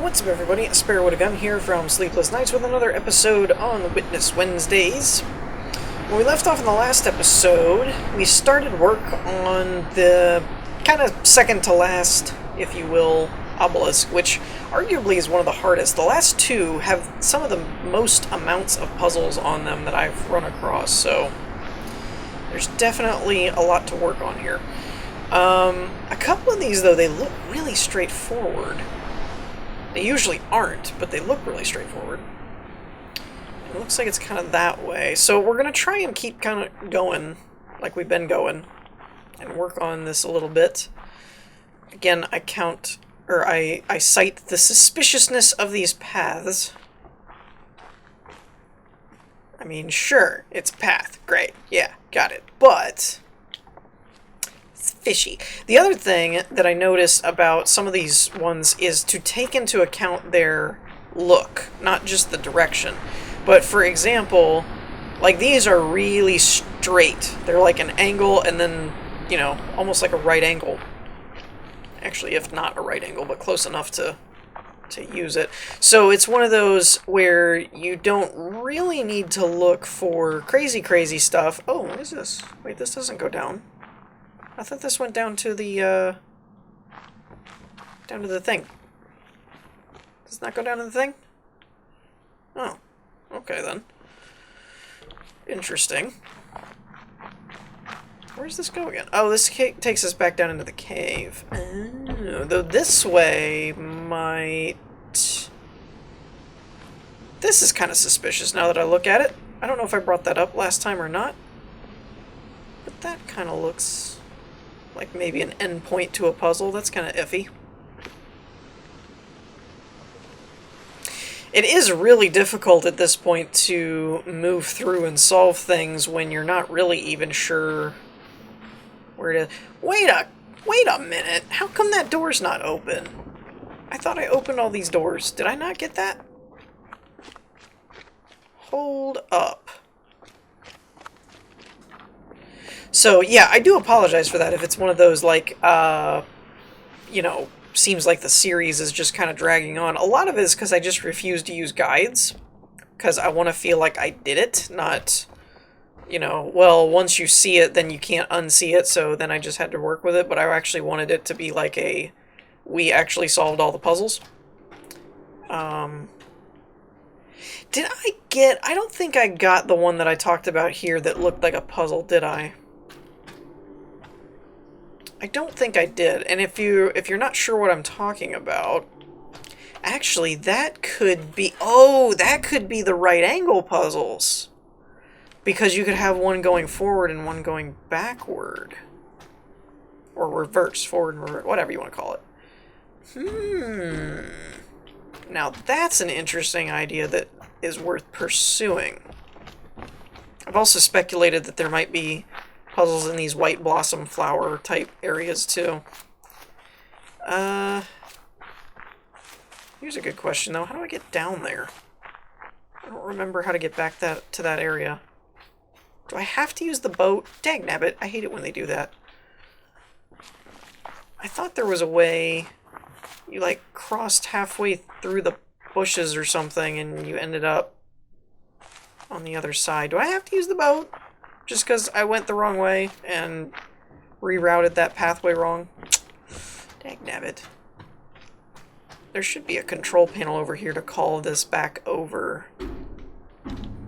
What's up, everybody? Sparrow with a Gun here from Sleepless Nights with another episode on Witness Wednesdays. When we left off in the last episode, we started work on the kind of second to last, if you will, Obelisk, which arguably is one of the hardest. The last two have some of the most amounts of puzzles on them that I've run across, so there's definitely a lot to work on here. A couple of these, though, they look really straightforward. They usually aren't, but they look really straightforward. It looks like it's kind of that way. So we're going to try and keep kind of going like we've been going and work on this a little bit. Again, I cite the suspiciousness of these paths. I mean, sure, it's a path. Great. Yeah, got it. But it's fishy. The other thing that I notice about some of these ones is to take into account their look, not just the direction. But for example, like these are really straight. They're like an angle and then, you know, almost like a right angle. Actually, if not a right angle, but close enough to use it. So it's one of those where you don't really need to look for crazy stuff. Oh, what is this? Wait, this doesn't go down. I thought this went down to the thing. Does it not go down to the thing? Oh, okay then. Interesting. Where's this go again? Oh, this takes us back down into the cave. Oh, though this way might... This is kind of suspicious now that I look at it. I don't know if I brought that up last time or not. But that kind of looks like maybe an endpoint to a puzzle. That's kind of iffy. It is really difficult at this point to move through and solve things when you're not really even sure where to... Wait a minute! How come that door's not open? I thought I opened all these doors. Did I not get that? Hold up. So, yeah, I do apologize for that if it's one of those, like, you know, seems like the series is just kind of dragging on. A lot of it is because I just refuse to use guides, because I want to feel like I did it, not, you know, well, once you see it, then you can't unsee it, so then I just had to work with it, but I actually wanted it to be like a, we actually solved all the puzzles. Did I get, I don't think I got the one that I talked about here that looked like a puzzle, did I? I don't think I did, and if you're not sure what I'm talking about, actually, that could be... Oh, that could be the right angle puzzles. Because you could have one going forward and one going backward. Or reverse, forward and reverse, whatever you want to call it. Now, that's an interesting idea that is worth pursuing. I've also speculated that there might be puzzles in these white blossom flower type areas too. Here's a good question though. How do I get down there? I don't remember how to get back to that area. Do I have to use the boat? Dagnabbit, I hate it when they do that. I thought there was a way you like crossed halfway through the bushes or something and you ended up on the other side. Do I have to use the boat? Just because I went the wrong way and rerouted that pathway wrong? Dagnabbit. There should be a control panel over here to call this back over.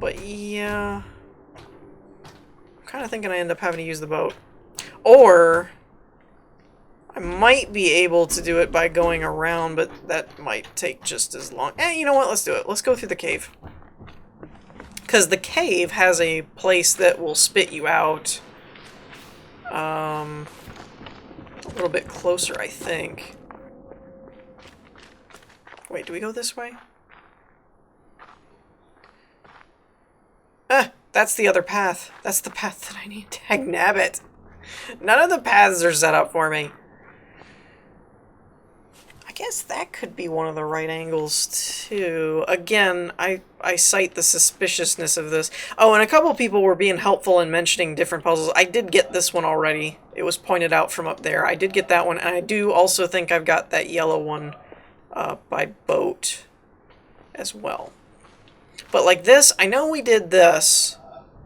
But yeah... I'm kind of thinking I end up having to use the boat. Or... I might be able to do it by going around, but that might take just as long. You know what? Let's do it. Let's go through the cave. Because the cave has a place that will spit you out a little bit closer, I think. Wait, do we go this way? That's the other path. That's the path that I need. Dagnabbit. None of the paths are set up for me. I guess that could be one of the right angles, too. Again, I cite the suspiciousness of this. Oh, and a couple people were being helpful in mentioning different puzzles. I did get this one already. It was pointed out from up there. I did get that one, and I do also think I've got that yellow one by boat as well. But like this, I know we did this,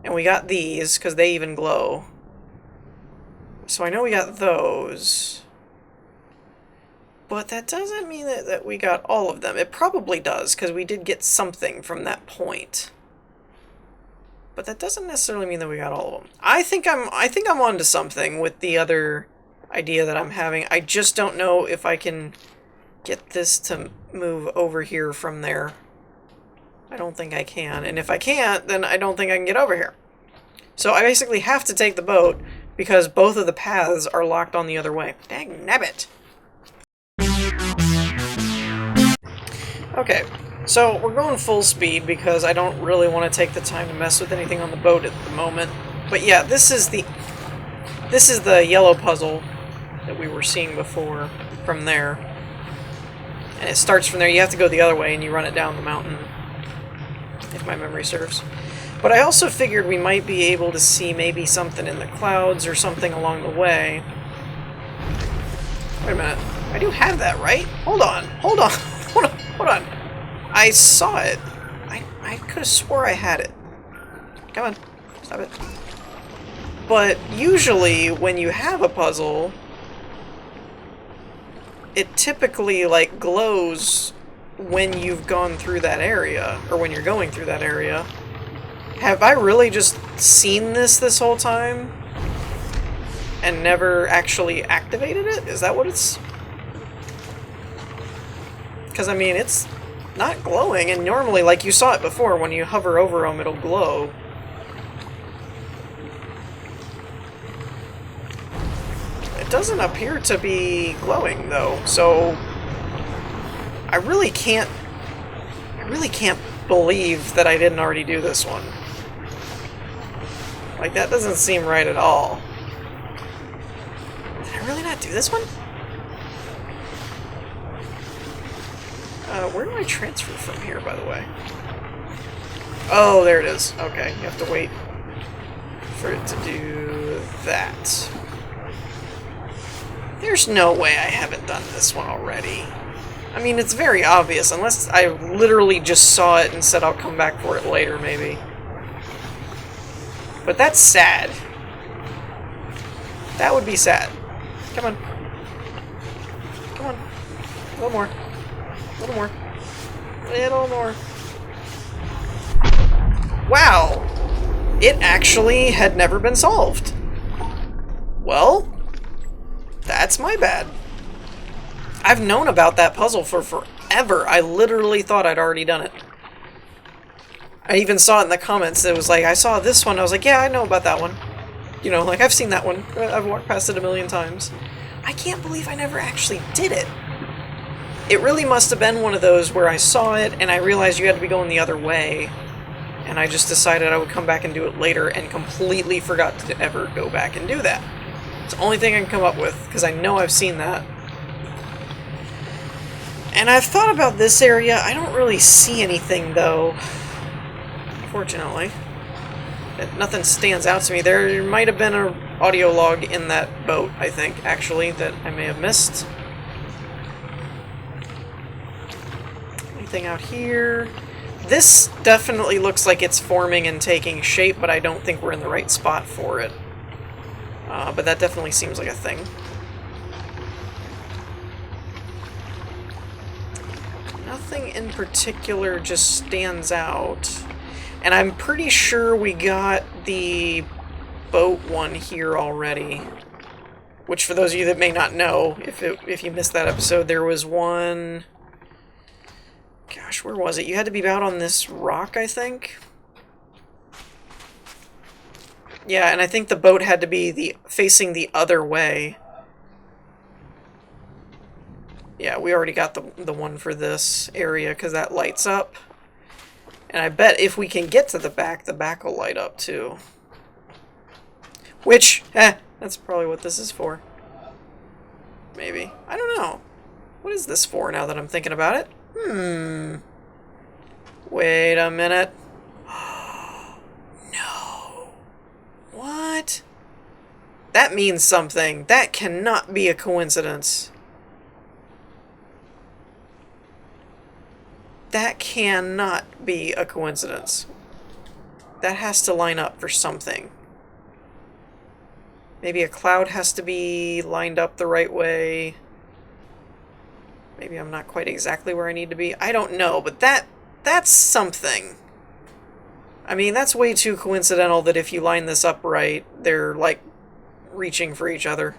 and we got these, because they even glow. So I know we got those. But that doesn't mean that we got all of them. It probably does, because we did get something from that point. But that doesn't necessarily mean that we got all of them. I think I'm onto something with the other idea that I'm having. I just don't know if I can get this to move over here from there. I don't think I can. And if I can't, then I don't think I can get over here. So I basically have to take the boat because both of the paths are locked on the other way. Dang nabbit. Okay, so we're going full speed because I don't really want to take the time to mess with anything on the boat at the moment. But yeah, this is the yellow puzzle that we were seeing before from there. And it starts from there. You have to go the other way and you run it down the mountain, if my memory serves. But I also figured we might be able to see maybe something in the clouds or something along the way. Wait a minute. I do have that, right? Hold on. Hold on. Hold on. I saw it. I could have swore I had it. Come on. Stop it. But usually when you have a puzzle, it typically like glows when you've gone through that area, or when you're going through that area. Have I really just seen this whole time and never actually activated it? Is that what it's... Because, I mean, it's not glowing, and normally, like you saw it before, when you hover over them, it'll glow. It doesn't appear to be glowing, though, so I really can't believe that I didn't already do this one. Like, that doesn't seem right at all. Did I really not do this one? Where do I transfer from here, by the way? Oh, there it is. Okay, you have to wait for it to do that. There's no way I haven't done this one already. I mean, it's very obvious, unless I literally just saw it and said I'll come back for it later, maybe. But that's sad. That would be sad. Come on. Come on. A little more. A little more. A little more. Wow! It actually had never been solved. Well, that's my bad. I've known about that puzzle for forever. I literally thought I'd already done it. I even saw it in the comments. It was like, I saw this one. I was like, yeah, I know about that one. You know, like, I've seen that one. I've walked past it a million times. I can't believe I never actually did it. It really must have been one of those where I saw it and I realized you had to be going the other way. And I just decided I would come back and do it later and completely forgot to ever go back and do that. It's the only thing I can come up with, because I know I've seen that. And I've thought about this area. I don't really see anything, though. Unfortunately. Nothing stands out to me. There might have been an audio log in that boat, I think, actually, that I may have missed. Anything out here? This definitely looks like it's forming and taking shape, but I don't think we're in the right spot for it. But that definitely seems like a thing. Nothing in particular just stands out. And I'm pretty sure we got the boat one here already. Which, for those of you that may not know, if you missed that episode, there was one... Gosh, where was it? You had to be out on this rock, I think? Yeah, and I think the boat had to be facing the other way. Yeah, we already got the one for this area, because that lights up. And I bet if we can get to the back will light up, too. Which, that's probably what this is for. Maybe. I don't know. What is this for, now that I'm thinking about it? Wait a minute. No. What? That means something. That cannot be a coincidence. That cannot be a coincidence. That has to line up for something. Maybe a cloud has to be lined up the right way. Maybe I'm not quite exactly where I need to be. I don't know, but that's something. I mean, that's way too coincidental that if you line this up right, they're, like, reaching for each other.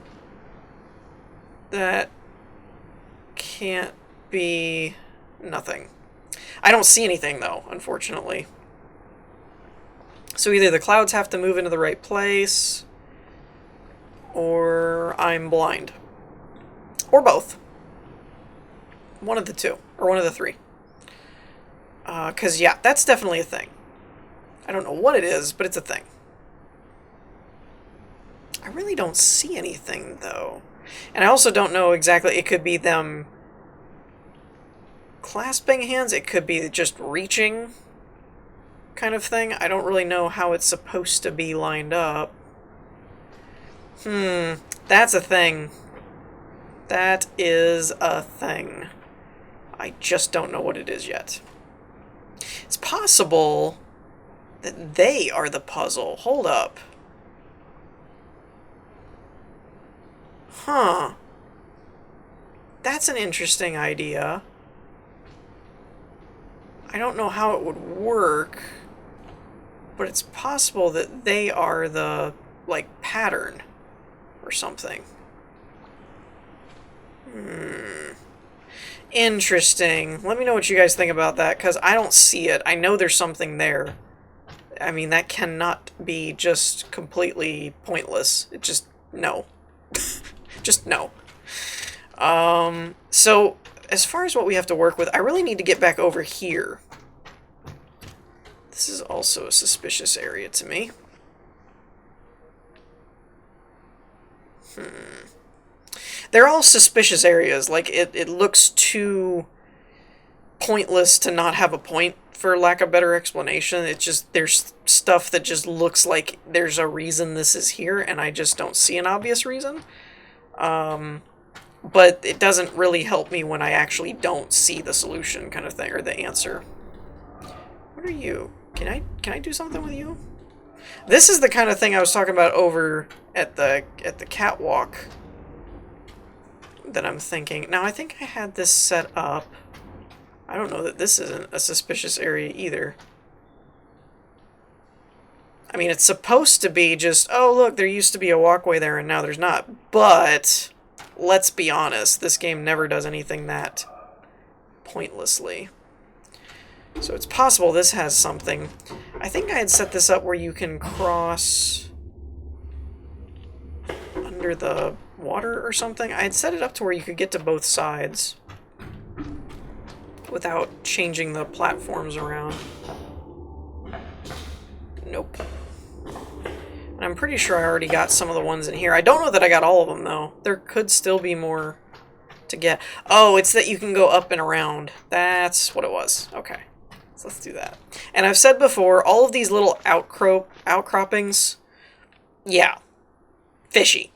That can't be nothing. I don't see anything, though, unfortunately. So either the clouds have to move into the right place, or I'm blind. Or both. One of the two, or one of the three. Because, yeah, that's definitely a thing. I don't know what it is, but it's a thing. I really don't see anything, though. And I also don't know exactly, it could be them clasping hands, it could be just reaching kind of thing. I don't really know how it's supposed to be lined up. That's a thing. That is a thing. I just don't know what it is yet. It's possible that they are the puzzle. Hold up. Huh. That's an interesting idea. I don't know how it would work, but it's possible that they are the, like, pattern or something. Interesting. Let me know what you guys think about that, because I don't see it. I know there's something there. I mean, that cannot be just completely pointless. It just, no. Just no. So, as far as what we have to work with, I really need to get back over here. This is also a suspicious area to me. They're all suspicious areas. Like, it looks too pointless to not have a point, for lack of better explanation. It's just, there's stuff that just looks like there's a reason this is here, and I just don't see an obvious reason. But it doesn't really help me when I actually don't see the solution kind of thing, or the answer. What are you? Can I do something with you? This is the kind of thing I was talking about over at the catwalk that I'm thinking. Now, I think I had this set up. I don't know that this isn't a suspicious area either. I mean, it's supposed to be just, oh, look, there used to be a walkway there and now there's not. But, let's be honest, this game never does anything that pointlessly. So it's possible this has something. I think I had set this up where you can cross under the water or something. I had set it up to where you could get to both sides without changing the platforms around. Nope. And I'm pretty sure I already got some of the ones in here. I don't know that I got all of them, though. There could still be more to get. Oh, it's that you can go up and around. That's what it was. Okay. So let's do that. And I've said before, all of these little outcroppings, yeah, fishy.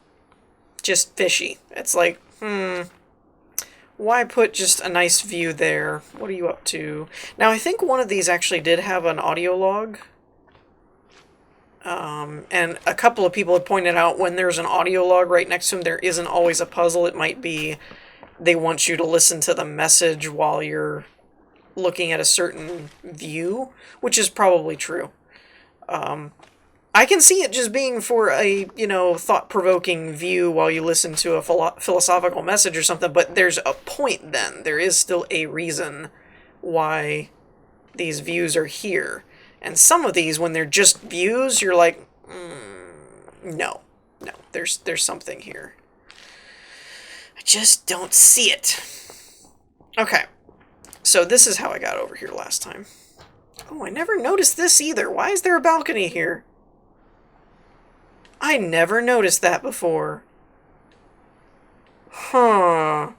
Just fishy. It's like, why put just a nice view there? What are you up to? Now, I think one of these actually did have an audio log. And a couple of people have pointed out when there's an audio log right next to them, there isn't always a puzzle. It might be they want you to listen to the message while you're looking at a certain view, which is probably true. I can see it just being for a, thought-provoking view while you listen to a philosophical message or something, but there's a point then. There is still a reason why these views are here. And some of these, when they're just views, you're like, no, there's something here. I just don't see it. Okay. So this is how I got over here last time. Oh, I never noticed this either. Why is there a balcony here? I never noticed that before. Huh.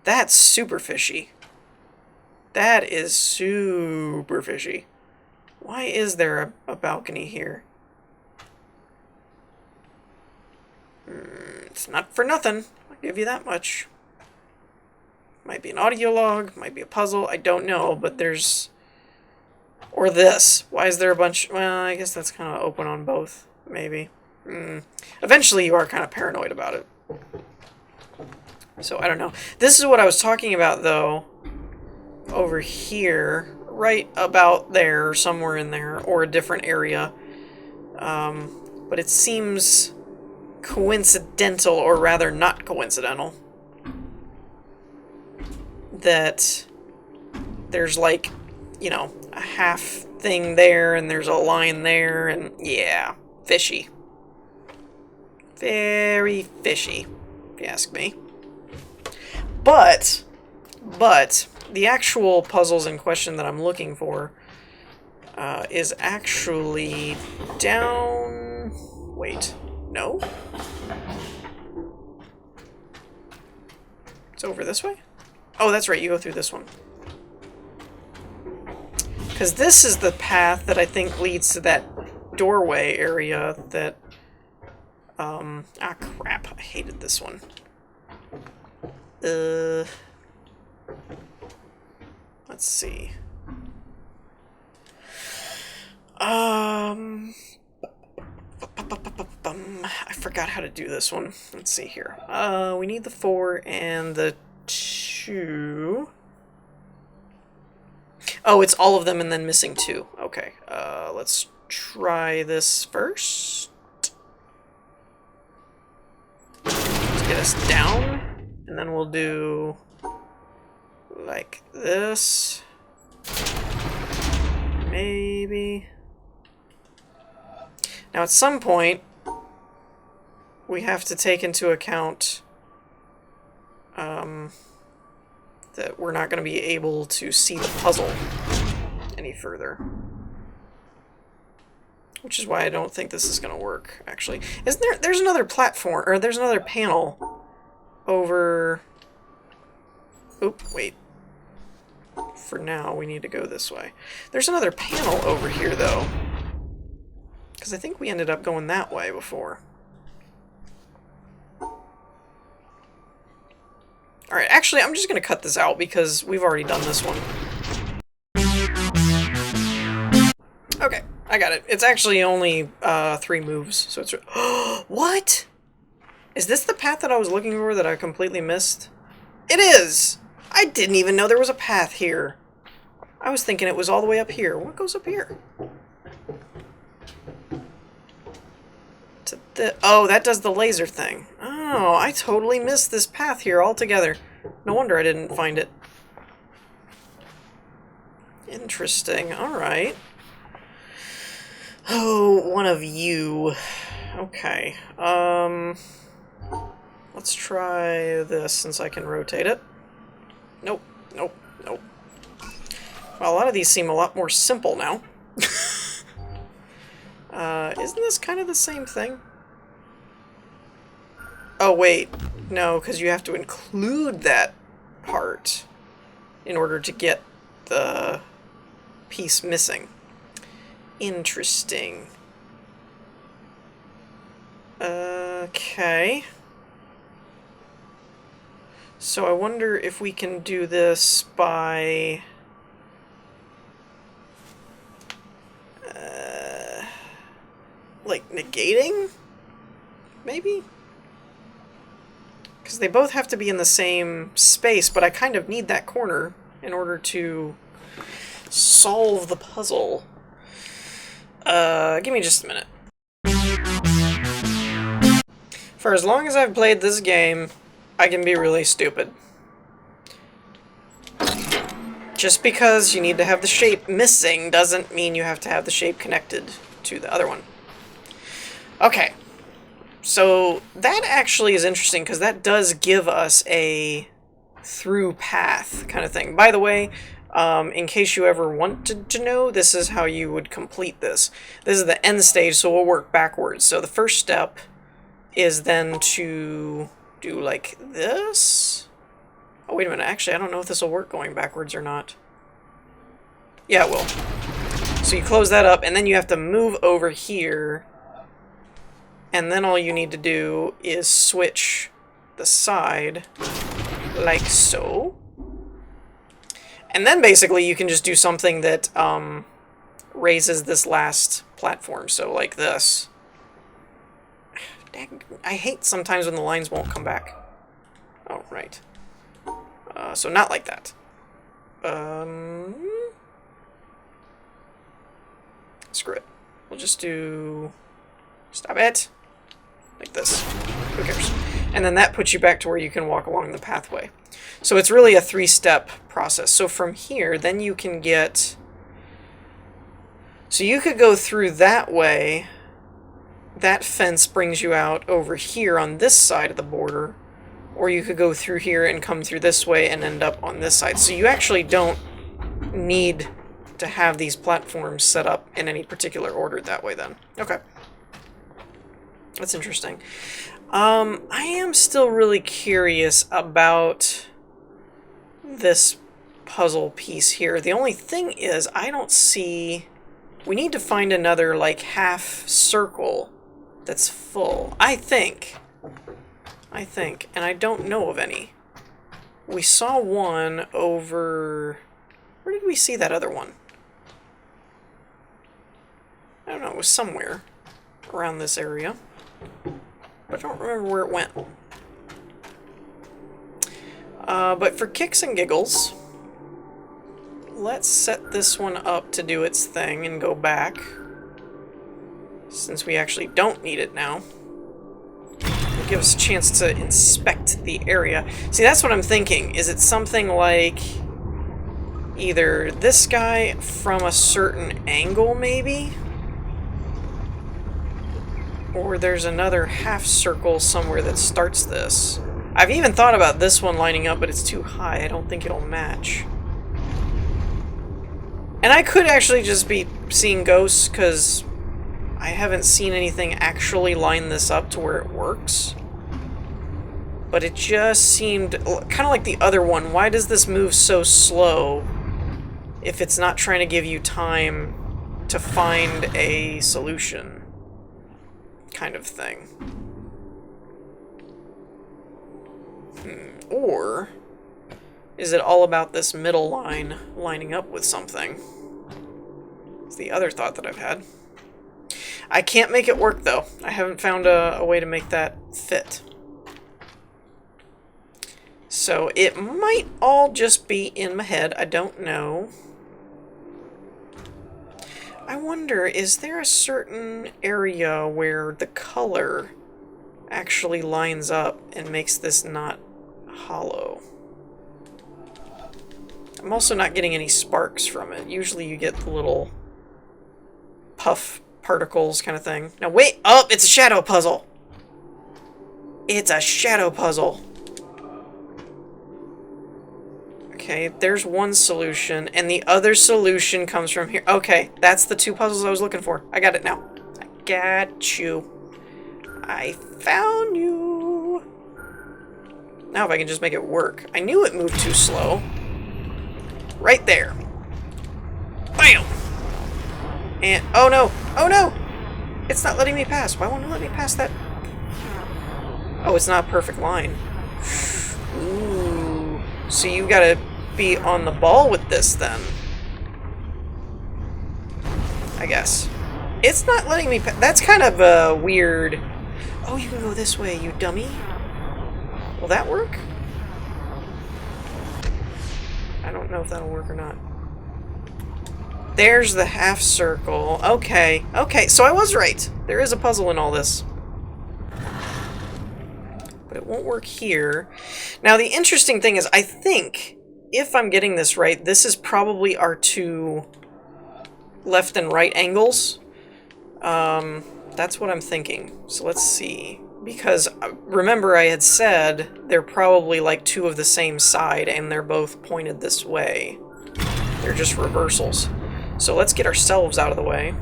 That's super fishy. That is super fishy. Why is there a balcony here? It's not for nothing. I'll give you that much. Might be an audio log, might be a puzzle, I don't know, but there's... Or this. Why is there a bunch... Well, I guess that's kind of open on both, maybe. Eventually you are kind of paranoid about it. So, I don't know. This is what I was talking about, though, over here, right about there, somewhere in there, or a different area. But it seems coincidental, or rather not coincidental, that there's like, you know, a half thing there, and there's a line there, and yeah, fishy. Very fishy, if you ask me. But, the actual puzzles in question that I'm looking for is actually down... Wait, no? It's over this way? Oh, that's right, you go through this one. Because this is the path that I think leads to that doorway area that... ah, crap, I hated this one. Let's see. I forgot how to do this one. Let's see here. We need the 4 and the 2. Oh, it's all of them and then missing 2. Okay. Let's try this first. Let's get us down. And then we'll do like this. Maybe. Now at some point, we have to take into account that we're not going to be able to see the puzzle any further. Which is why I don't think this is going to work, actually. Isn't there... There's another platform, or there's another panel over... Oop, wait. For now, we need to go this way. There's another panel over here, though. Because I think we ended up going that way before. Alright, actually, I'm just going to cut this out because we've already done this one. Okay, I got it. It's actually only 3 moves, so it's... What? Is this the path that I was looking for that I completely missed? It is! I didn't even know there was a path here. I was thinking it was all the way up here. What goes up here? Oh, that does the laser thing. Oh, I totally missed this path here altogether. No wonder I didn't find it. Interesting. Alright. Oh, one of you. Okay. Let's try this since I can rotate it. Nope. Nope. Nope. Well, a lot of these seem a lot more simple now. Isn't this kind of the same thing? Oh, wait. No, because you have to include that part in order to get the piece missing. Interesting. Okay. So I wonder if we can do this by... like, negating? Maybe? Because they both have to be in the same space, but I kind of need that corner in order to solve the puzzle. Give me just a minute. For as long as I've played this game, I can be really stupid. Just because you need to have the shape missing doesn't mean you have to have the shape connected to the other one. Okay. So that actually is interesting because that does give us a through path kind of thing. By the way, in case you ever wanted to know, this is how you would complete this. This is the end stage, so we'll work backwards. So the first step is then to do like this. Oh, wait a minute. Actually, I don't know if this will work going backwards or not. Yeah, it will. So you close that up, and then you have to move over here. And then all you need to do is switch the side like so. And then basically you can just do something that raises this last platform, so like this. Dang, I hate sometimes when the lines won't come back. Oh, right. So not like that. Screw it. We'll just do... Stop it! Like this. Who cares? And then that puts you back to where you can walk along the pathway. So it's really a 3-step process. So from here, then you can get... So you could go through that way. That fence brings you out over here on this side of the border. Or you could go through here and come through this way and end up on this side. So you actually don't need to have these platforms set up in any particular order that way then. Okay. That's interesting. I am still really curious about this puzzle piece here. The only thing is, I don't see... We need to find another, like, half circle that's full. I think. And I don't know of any. We saw one over... Where did we see that other one? I don't know, it was somewhere around this area. But I don't remember where it went. But for kicks and giggles, let's set this one up to do its thing and go back. Since we actually don't need it now. It'll give us a chance to inspect the area. See, that's what I'm thinking. Is it something like either this guy from a certain angle, maybe? Or there's another half circle somewhere that starts this. I've even thought about this one lining up, but it's too high. I don't think it'll match. And I could actually just be seeing ghosts, because I haven't seen anything actually line this up to where it works. But it just seemed kind of like the other one. Why does this move so slow if it's not trying to give you time to find a solution? Kind of thing. Or is it all about this middle line lining up with something? It's the other thought that I've had. I can't make it work, though. I haven't found a way to make that fit. So it might all just be in my head. I don't know. I wonder, is there a certain area where the color actually lines up and makes this not hollow? I'm also not getting any sparks from it. Usually you get the little puff particles kind of thing. Now wait! Oh, it's a shadow puzzle! It's a shadow puzzle! Okay, there's one solution, and the other solution comes from here. Okay, that's the 2 puzzles I was looking for. I got it now. I got you. I found you. Now if I can just make it work. I knew it moved too slow. Right there. Bam! And, oh no! Oh no! It's not letting me pass. Why won't it let me pass that? Oh, it's not a perfect line. Ooh. So you gotta be on the ball with this then. I guess. It's not letting me that's kind of a weird... Oh, you can go this way, you dummy. Will that work? I don't know if that'll work or not. There's the half circle. Okay. Okay, so I was right. There is a puzzle in all this. But it won't work here. Now, the interesting thing is, I think, if I'm getting this right, this is probably our 2 left and right angles. That's what I'm thinking. So let's see. Because, remember I had said they're probably like 2 of the same side, and they're both pointed this way. They're just reversals. So let's get ourselves out of the way.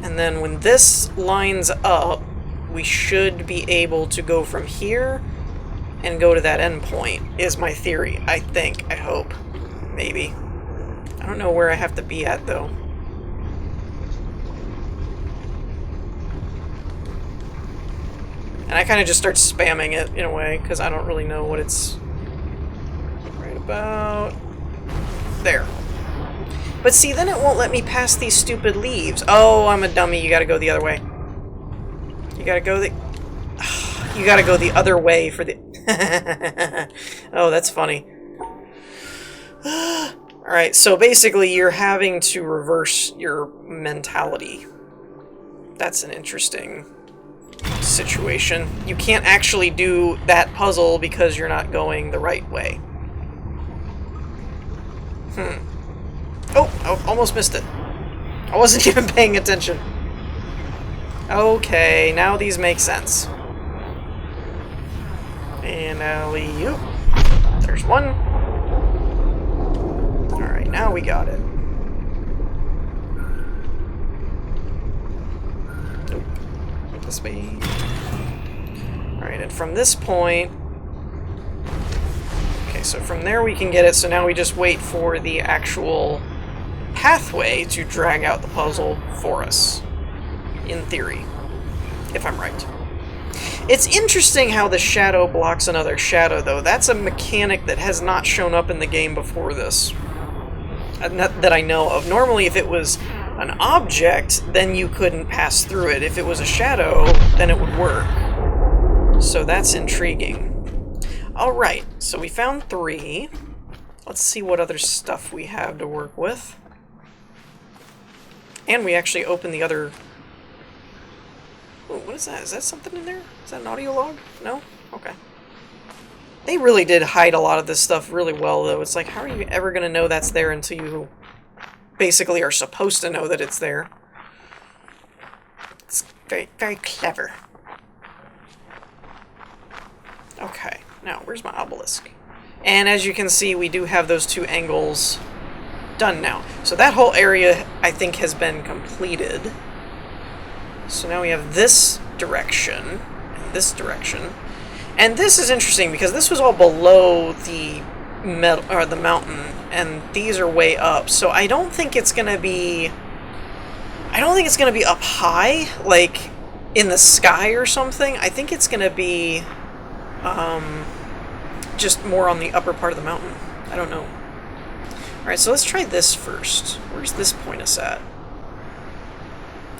And then when this lines up, we should be able to go from here and go to that end point, is my theory. I think. I hope. Maybe. I don't know where I have to be at, though. And I kind of just start spamming it, in a way, because I don't really know what it's right about there. But see, then it won't let me pass these stupid leaves. Oh, I'm a dummy. You gotta go the other way. You gotta go the... You gotta go the other way for the... Oh, that's funny. Alright, so basically you're having to reverse your mentality. That's an interesting situation. You can't actually do that puzzle because you're not going the right way. Oh, I almost missed it. I wasn't even paying attention. Okay, now these make sense. And alley-oop. There's one. Alright, now we got it. Nope. This way. Alright, and from this point... Okay, so from there we can get it, so now we just wait for the actual pathway to drag out the puzzle for us. In theory. If I'm right. It's interesting how the shadow blocks another shadow, though. That's a mechanic that has not shown up in the game before this. That I know of. Normally, if it was an object, then you couldn't pass through it. If it was a shadow, then it would work. So that's intriguing. Alright, so we found 3. Let's see what other stuff we have to work with. And we actually opened the other... Oh, what is that? Is that something in there? Is that an audio log? No? Okay. They really did hide a lot of this stuff really well, though. It's like, how are you ever going to know that's there until you basically are supposed to know that it's there? It's very, very clever. Okay. Now, where's my obelisk? And as you can see, we do have those 2 angles done now. So that whole area, I think, has been completed. So now we have this direction, and this direction. And this is interesting because this was all below the the mountain, and these are way up. So I don't think it's gonna be up high, like in the sky or something. I think it's gonna be just more on the upper part of the mountain. I don't know. Alright, so let's try this first. Where's this point us at?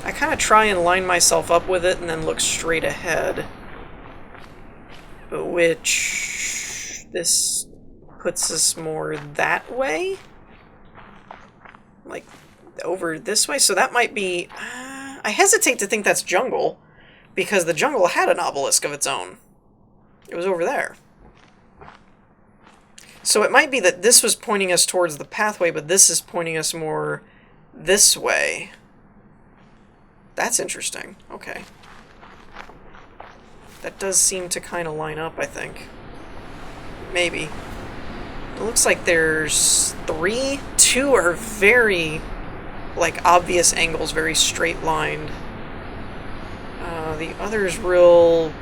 I kind of try and line myself up with it and then look straight ahead. Which... this puts us more that way? Like, over this way? So that might be... I hesitate to think that's jungle, because the jungle had an obelisk of its own. It was over there. So it might be that this was pointing us towards the pathway, but this is pointing us more this way. That's interesting. Okay. That does seem to kind of line up, I think. Maybe. It looks like there's 3. 2 are very, like, obvious angles, very straight-lined. The other's real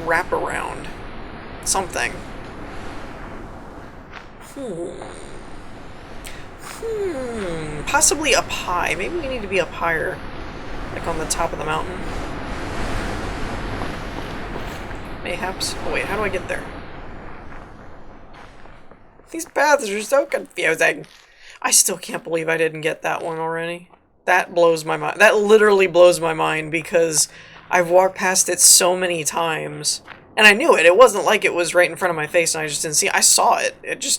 wraparound. Something. Possibly up high. Maybe we need to be up higher. Like on the top of the mountain. Mayhaps. Oh wait, how do I get there? These paths are so confusing. I still can't believe I didn't get that one already. That blows my mind. That literally blows my mind because I've walked past it so many times. And I knew it. It wasn't like it was right in front of my face and I just didn't see it. I saw it.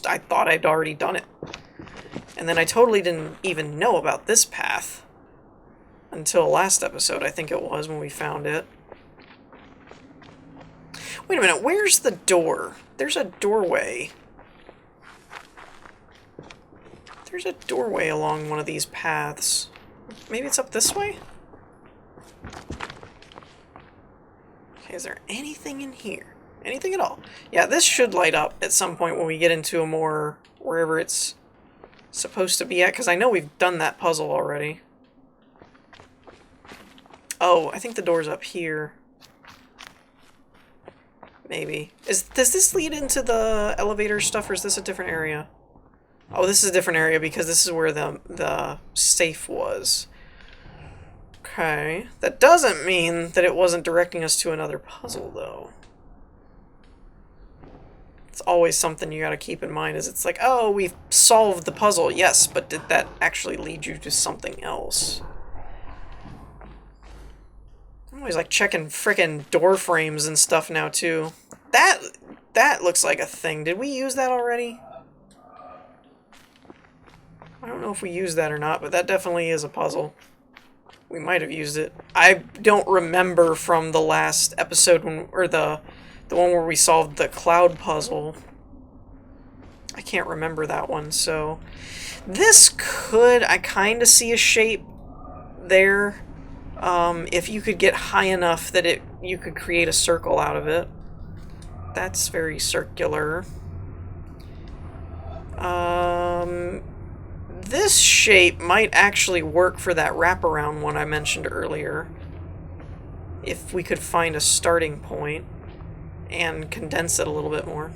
I thought I'd already done it. And then I totally didn't even know about this path. Until last episode, I think it was, when we found it. Wait a minute, where's the door? There's a doorway. There's a doorway along one of these paths. Maybe it's up this way? Okay, is there anything in here? Anything at all? Yeah, this should light up at some point when we get into a more... wherever it's supposed to be at, because I know we've done that puzzle already. Oh, I think the door's up here. Maybe. Does this lead into the elevator stuff, or is this a different area? Oh, this is a different area because this is where the safe was. Okay. That doesn't mean that it wasn't directing us to another puzzle, though. It's always something you gotta keep in mind, is it's like, oh, we've solved the puzzle, yes, but did that actually lead you to something else? I'm always like checking frickin' door frames and stuff now too. That looks like a thing. Did we use that already? I don't know if we used that or not, but that definitely is a puzzle. We might have used it. I don't remember from the last episode when, or the one where we solved the cloud puzzle. I can't remember that one, so this could, I kind of see a shape there. If you could get high enough that you could create a circle out of it. That's very circular. This shape might actually work for that wraparound one I mentioned earlier. If we could find a starting point and condense it a little bit more.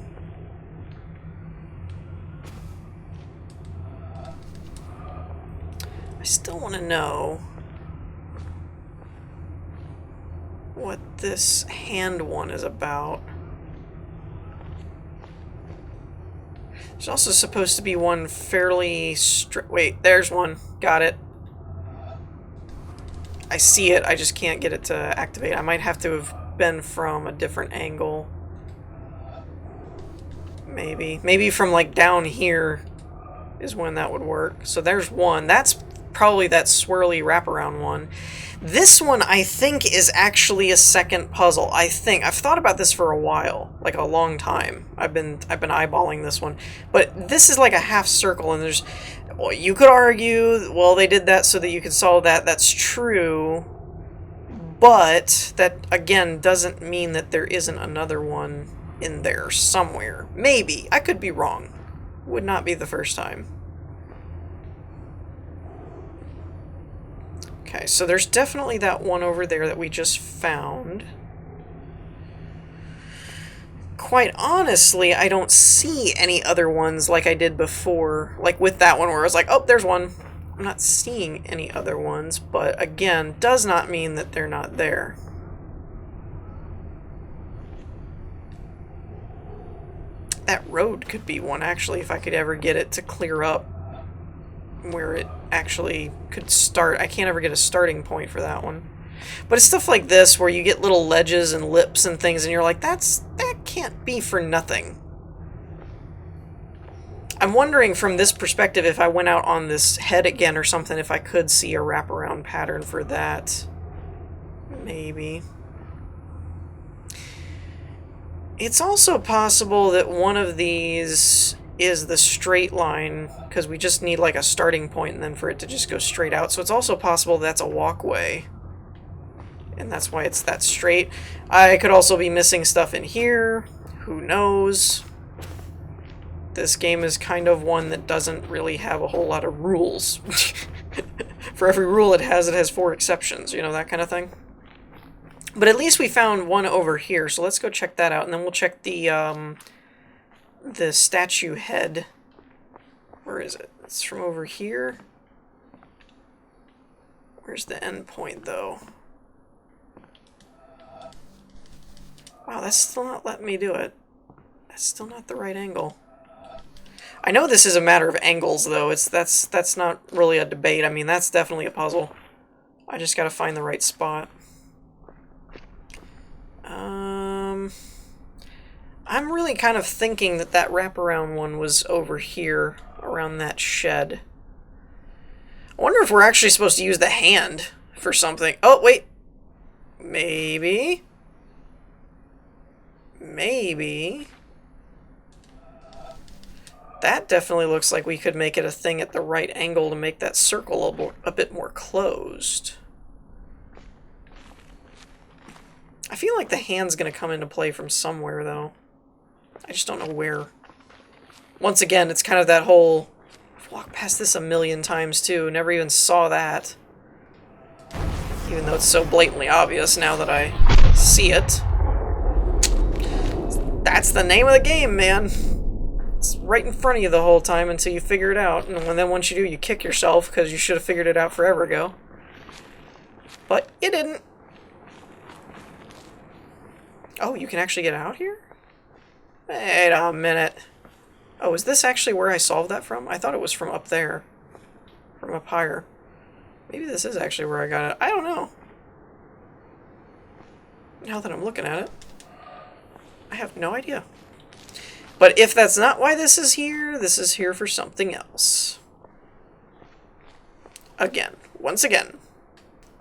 I still want to know what this hand one is about. There's also supposed to be one fairly straight. Wait, there's one. Got it. I see it, I just can't get it to activate. I might have to have been from a different angle. Maybe. Maybe from like down here is when that would work. So there's one. That's probably that swirly wraparound one. This one, I think, is actually a second puzzle. I think. I've thought about this for a while, like a long time. I've been eyeballing this one. But this is like a half circle, and there's... Well, you could argue, well, they did that so that you could solve that. That's true. But that, again, doesn't mean that there isn't another one in there somewhere. Maybe. I could be wrong. Would not be the first time. Okay, so there's definitely that one over there that we just found. Quite honestly, I don't see any other ones like I did before. Like with that one where I was like, oh, there's one. I'm not seeing any other ones, but again, does not mean that they're not there. That road could be one, actually, if I could ever get it to clear up where it actually could start. I can't ever get a starting point for that one. But it's stuff like this where you get little ledges and lips and things and you're like, that can't be for nothing. I'm wondering from this perspective, if I went out on this head again or something, if I could see a wraparound pattern for that. Maybe. It's also possible that one of these is the straight line, because we just need like a starting point and then for it to just go straight out. So it's also possible that's a walkway. And that's why it's that straight. I could also be missing stuff in here. Who knows? This game is kind of one that doesn't really have a whole lot of rules. For every rule it has 4 exceptions, you know, that kind of thing. But at least we found one over here, so let's go check that out, and then we'll check the statue head. Where is it? It's from over here. Where's the end point, though? Wow, that's still not letting me do it. That's still not the right angle. I know this is a matter of angles, though. That's not really a debate. I mean, that's definitely a puzzle. I just gotta find the right spot. I'm really kind of thinking that that wraparound one was over here, around that shed. I wonder if we're actually supposed to use the hand for something. Oh, wait. Maybe. Maybe. That definitely looks like we could make it a thing at the right angle to make that circle a bit more closed. I feel like the hand's going to come into play from somewhere, though. I just don't know where. Once again, it's kind of that whole... I've walked past this a million times, too. Never even saw that. Even though it's so blatantly obvious now that I see it. That's the name of the game, man. It's right in front of you the whole time until you figure it out. And then once you do, you kick yourself because you should have figured it out forever ago. But you didn't. Oh, you can actually get out here? Wait a minute. Oh, is this actually where I solved that from? I thought it was from up there. From up higher. Maybe this is actually where I got it. I don't know. Now that I'm looking at it, I have no idea. But if that's not why this is here for something else. Again, once again,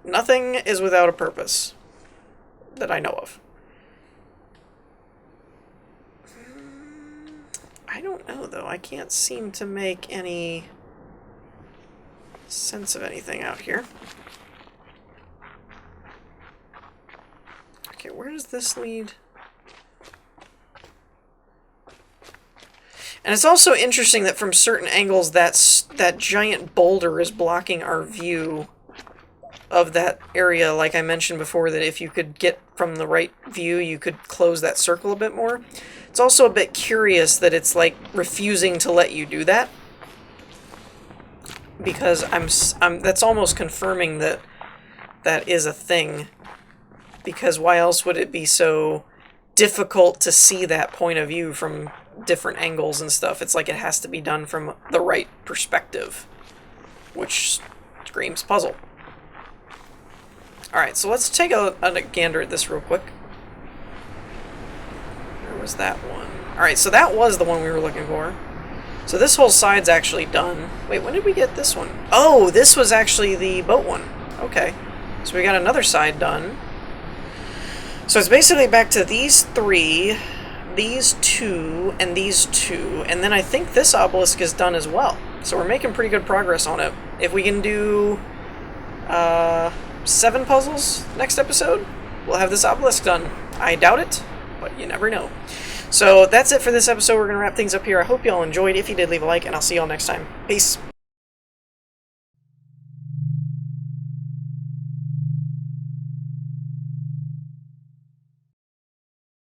nothing is without a purpose that I know of. I don't know, though. I can't seem to make any sense of anything out here. Okay, where does this lead? And it's also interesting that from certain angles that giant boulder is blocking our view of that area. Like I mentioned before, that if you could get from the right view, you could close that circle a bit more. It's also a bit curious that it's like refusing to let you do that. Because that's almost confirming that that is a thing. Because why else would it be so difficult to see that point of view from different angles and stuff? It's like it has to be done from the right perspective, which screams puzzle. Alright, so let's take a gander at this real quick. Where was that one? Alright, so that was the one we were looking for. So this whole side's actually done. Wait, when did we get this one? Oh, this was actually the boat one. Okay. So we got another side done. So it's basically back to these three, these two, and these two. And then I think this obelisk is done as well. So we're making pretty good progress on it. If we can do 7 puzzles next episode, we'll have this obelisk done. I doubt it, but you never know. So that's it for this episode. We're going to wrap things up here. I hope you all enjoyed. If you did, leave a like, and I'll see you all next time. Peace.